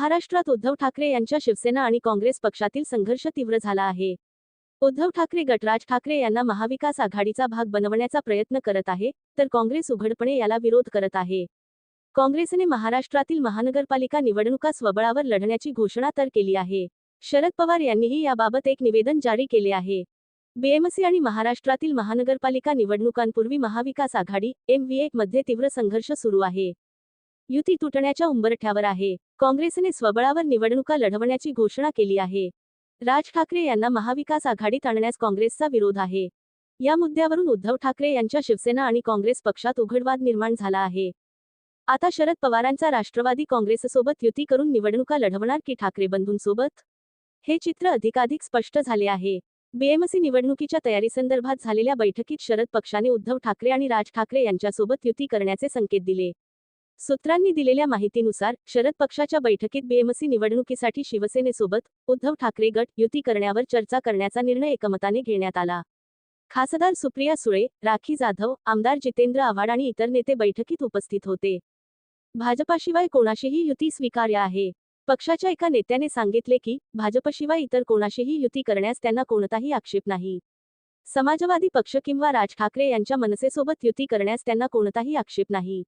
महाराष्ट्रात उद्धव ठाकरे यांच्या शिवसेना आणि काँग्रेस पक्षातील संघर्ष तीव्र झाला आहे. उद्धव ठाकरे गट राज ठाकरे यांना महाविकास आघाडीचा भाग बनवण्याचा प्रयत्न करत आहे, तर काँग्रेस उघडपणे याला विरोध करत आहे. काँग्रेसने महाराष्ट्रातील महानगरपालिका निवडणुका स्वबळावर लढण्याची घोषणा तर केली आहे. शरद पवार यांनीही याबाबत एक निवेदन जारी केले आहे. बीएमसी आणि महाराष्ट्रातील महानगरपालिका निवडणुकांपूर्वी महाविकास आघाडी MV1 मध्ये तीव्र संघर्ष सुरू आहे. युती तुटण्याच्या उंबरठ्यावर आहे. काँग्रेसने स्वबळावर निवडणुका लढवण्याची घोषणा केली आहे. राज ठाकरे यांना महाविकास आघाडीत आणण्यास काँग्रेसचा विरोध आहे. या मुद्द्यावरून उद्धव ठाकरे यांच्या शिवसेना आणि काँग्रेस पक्षात उघड वाद निर्माण झाला आहे. आता शरद पवारांचा राष्ट्रवादी काँग्रेससोबत युती करून निवडणुका लढवणार की ठाकरे बंधूंसोबत? हे चित्र अधिकाधिक स्पष्ट झाले आहे. बीएमसी निवडणुकीच्या तयारीसंदर्भात झालेल्या बैठकीत शरद पक्षाने उद्धव ठाकरे आणि राज ठाकरे यांच्यासोबत युती करण्याचे संकेत दिले. सूत्रांनी दिलेल्या माहितीनुसार शरद पक्षाच्या बैठकीत बीएमसी निवडणुकीसाठी शिवसेनेसोबत उद्धव ठाकरे गट युती करण्यावर चर्चा करण्याचा निर्णय एकमताने घेण्यात आला. खासदार सुप्रिया सुळे, राखी जाधव, आमदार जितेंद्र आव्हाड आणि इतर नेते बैठकीत उपस्थित होते. भाजपाशिवाय कोणाशीही युती स्वीकार्य आहे. पक्षाच्या एका नेत्याने सांगितले की भाजपशिवाय इतर कोणाशीही युती करण्यास त्यांना कोणताही आक्षेप नाही. समाजवादी पक्ष किंवा राज ठाकरे यांच्या मनसेसोबत युती करण्यास त्यांना कोणताही आक्षेप नाही.